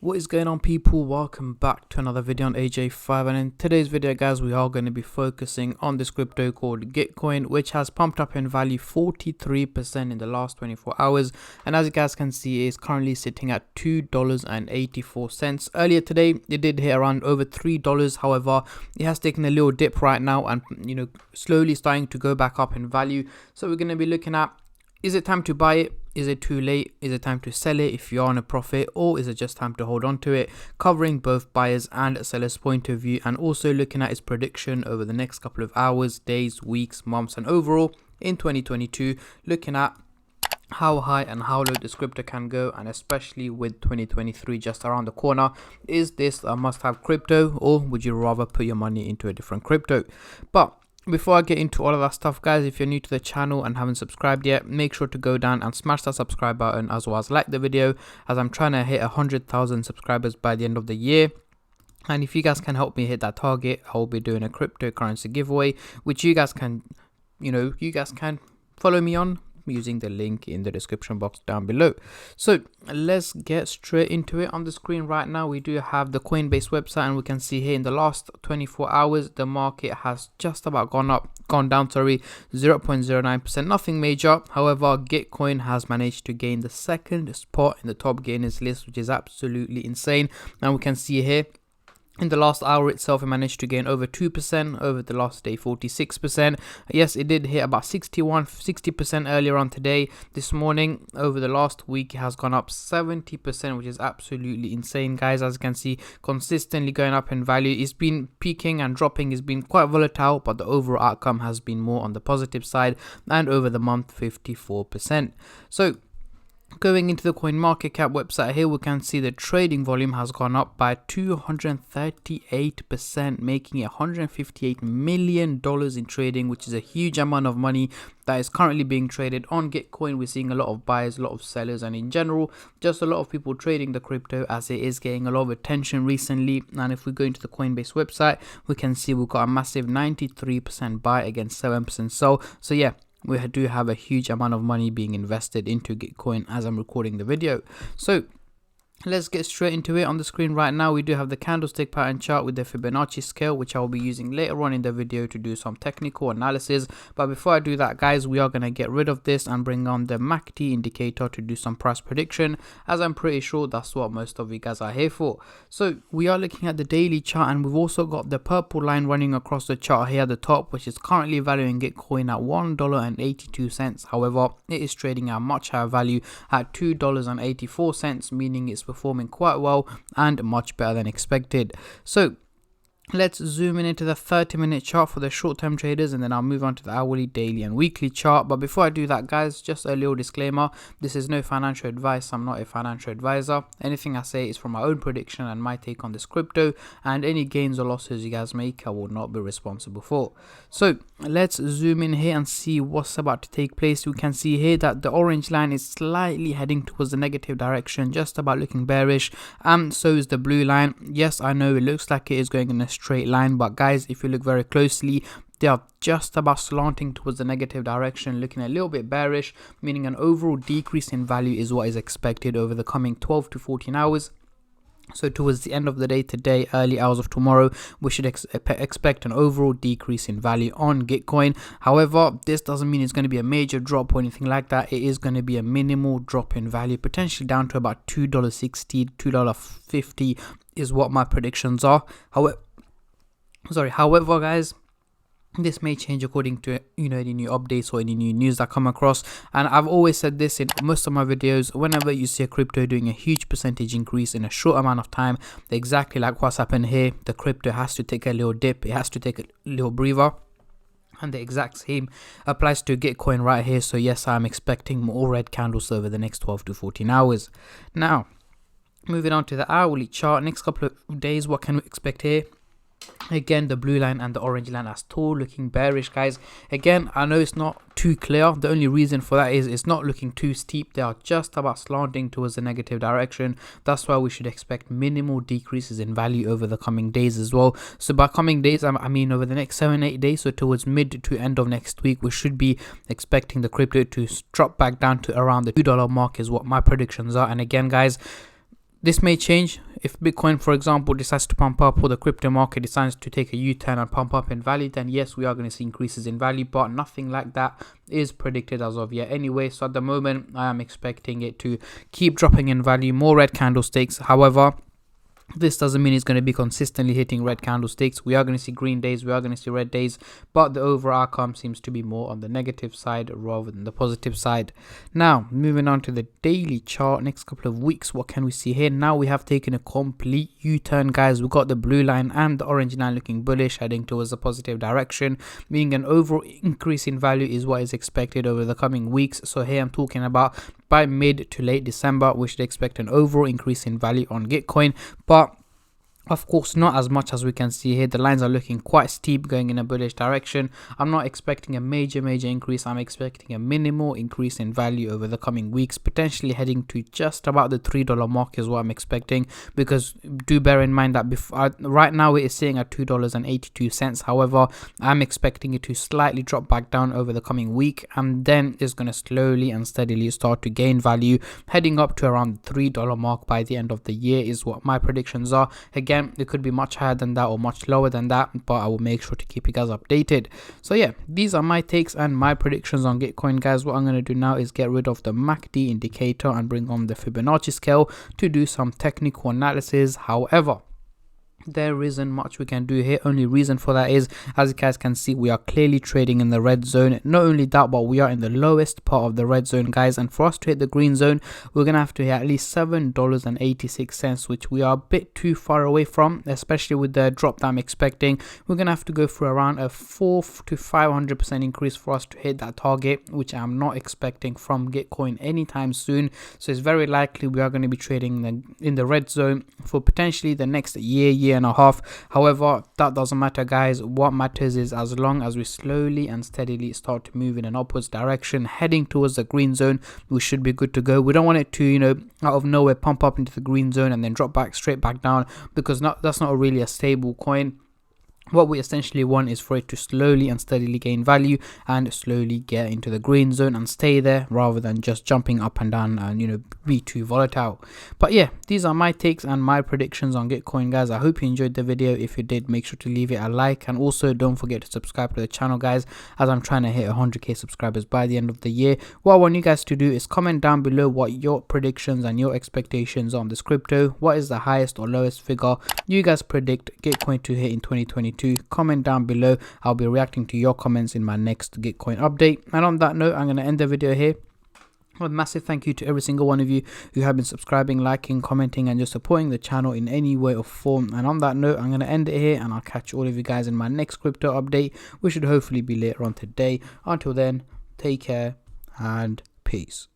What is going on, people? Welcome back to another video on AJ5, and in today's video guys we are going to be focusing on this crypto called Gitcoin, which has pumped up in value 43% in the last 24 hours, and as you guys can see it is currently sitting at $2.84. Earlier today it did hit around over $3. However, it has taken a little dip right now and slowly starting to go back up in value. So we're going to be looking at, is it time to buy it? Is it too late? Is it time to sell it if you're on a profit, or is it just time to hold on to it? Covering both buyers and sellers point of view, and also looking at its prediction over the next couple of hours, days, weeks, months, and overall in 2022, looking at how high and how low this crypto can go, and especially with 2023 just around the corner. Is this a must-have crypto, or would you rather put your money into a different crypto? But before I get into all of that stuff guys, if you're new to the channel and haven't subscribed yet, make sure to go down and smash that subscribe button, as well as like the video, as I'm trying to hit 100,000 subscribers by the end of the year. And if you guys can help me hit that target, I'll be doing a cryptocurrency giveaway, which you guys can follow me on using the link in the description box down below. So let's get straight into it. On the screen right now we do have the Coinbase website, and we can see here in the last 24 hours the market has just about gone down 0.09%, nothing major. However, Gitcoin has managed to gain the second spot in the top gainers list, which is absolutely insane. And we can see here in the last hour itself, it managed to gain over 2%, over the last day 46%. Yes, it did hit about 60% earlier on today. This morning, over the last week, it has gone up 70%, which is absolutely insane, guys. As you can see, consistently going up in value. It's been peaking and dropping, it's been quite volatile, but the overall outcome has been more on the positive side, and over the month 54%. So going into the CoinMarketCap website here, we can see the trading volume has gone up by 238%, making it $158 million in trading, which is a huge amount of money that is currently being traded on Gitcoin. We're seeing a lot of buyers, a lot of sellers, and in general, just a lot of people trading the crypto, as it is getting a lot of attention recently. And if we go into the Coinbase website, we can see we've got a massive 93% buy against 7% sell. So yeah, we do have a huge amount of money being invested into Gitcoin as I'm recording the video. So let's get straight into it. On the screen right now we do have the candlestick pattern chart with the Fibonacci scale, which I will be using later on in the video to do some technical analysis. But before I do that guys, we are going to get rid of this and bring on the MACD indicator to do some price prediction, as I'm pretty sure that's what most of you guys are here for. So we are looking at the daily chart, and we've also got the purple line running across the chart here at the top, which is currently valuing Gitcoin at $1.82. However, it is trading at a much higher value at $2.84, meaning it's performing quite well and much better than expected. So let's zoom into the 30-minute chart for the short-term traders, and then I'll move on to the hourly, daily, and weekly chart. But before I do that guys, just a little disclaimer: this is no financial advice. I'm not a financial advisor. Anything I say is from my own prediction and my take on this crypto, and any gains or losses you guys make I will not be responsible for. So let's zoom in here and see what's about to take place. We can see here that the orange line is slightly heading towards the negative direction, just about looking bearish, and so is the blue line. Yes, I know it looks like it is going in a straight line, but guys, if you look very closely, they are just about slanting towards the negative direction, looking a little bit bearish, meaning an overall decrease in value is what is expected over the coming 12 to 14 hours. So towards the end of the day today, early hours of tomorrow, we should expect an overall decrease in value on Gitcoin. However, this doesn't mean it's going to be a major drop or anything like that. It is going to be a minimal drop in value, potentially down to about $2.60, $2.50 is what my predictions are. However guys, this may change according to any new updates or any new news that come across. And I've always said this in most of my videos: whenever you see a crypto doing a huge percentage increase in a short amount of time, exactly like what's happened here, the crypto has to take a little dip, it has to take a little breather. And the exact same applies to Gitcoin right here. So yes, I'm expecting more red candles over the next 12 to 14 hours. Now moving on to the hourly chart, next couple of days, what can we expect here? Again, the blue line and the orange line are still looking bearish, guys. Again, I know it's not too clear. The only reason for that is it's not looking too steep. They are just about slanting towards the negative direction. That's why we should expect minimal decreases in value over the coming days as well. So by coming days, I mean over the next 7-8 days, so towards mid to end of next week, we should be expecting the crypto to drop back down to around the $2 mark is what my predictions are. And again guys, this may change if Bitcoin, for example, decides to pump up, or the crypto market decides to take a U-turn and pump up in value, then yes, we are going to see increases in value, but nothing like that is predicted as of yet anyway. So at the moment, I am expecting it to keep dropping in value, more red candlesticks. However, this doesn't mean it's going to be consistently hitting red candlesticks. We are going to see green days, we are going to see red days, but the overall outcome seems to be more on the negative side rather than the positive side. Now, moving on to the daily chart, next couple of weeks, what can we see here? Now we have taken a complete U-turn, guys. We've got the blue line and the orange line looking bullish, heading towards a positive direction, meaning an overall increase in value is what is expected over the coming weeks. So here I'm talking about by mid to late December, we should expect an overall increase in value on Gitcoin, but of course, not as much as we can see here. The lines are looking quite steep, going in a bullish direction. I'm not expecting a major increase. I'm expecting a minimal increase in value over the coming weeks, potentially heading to just about the $3 mark is what I'm expecting, because do bear in mind that right now it is sitting at $2.82. However, I'm expecting it to slightly drop back down over the coming week, and then it's going to slowly and steadily start to gain value, heading up to around the $3 mark by the end of the year is what my predictions are. Again, it could be much higher than that or much lower than that, but I will make sure to keep you guys updated. So yeah, these are my takes and my predictions on Gitcoin, guys. What I'm going to do now is get rid of the MACD indicator and bring on the Fibonacci scale to do some technical analysis. However, there isn't much we can do here. Only reason for that is, as you guys can see, we are clearly trading in the red zone. Not only that, but we are in the lowest part of the red zone, guys, and for us to hit the green zone, we're gonna have to hit at least $7.86, which we are a bit too far away from, especially with the drop that I'm expecting. We're gonna have to go for around a 400 to 500% increase for us to hit that target, which I'm not expecting from Gitcoin anytime soon. So it's very likely we are going to be trading in the red zone for potentially the next year and a half. However, that doesn't matter, guys. What matters is as long as we slowly and steadily start to move in an upwards direction, heading towards the green zone, we should be good to go. We don't want it to, out of nowhere pump up into the green zone and then drop back straight back down, because that's not really a stable coin. What we essentially want is for it to slowly and steadily gain value and slowly get into the green zone and stay there, rather than just jumping up and down and be too volatile. But yeah, these are my takes and my predictions on Gitcoin, guys. I hope you enjoyed the video. If you did, make sure to leave it a like, and also don't forget to subscribe to the channel, guys, as I'm trying to hit 100k subscribers by the end of the year. What I want you guys to do is comment down below what your predictions and your expectations on this crypto. What is the highest or lowest figure you guys predict Gitcoin to hit in 2022? Comment down below. I'll be reacting to your comments in my next Gitcoin update. And on that note, I'm going to end the video here. A massive thank you to every single one of you who have been subscribing, liking, commenting, and just supporting the channel in any way or form. And on that note, I'm going to end it here, and I'll catch all of you guys in my next crypto update, which should hopefully be later on today. Until then, take care and peace.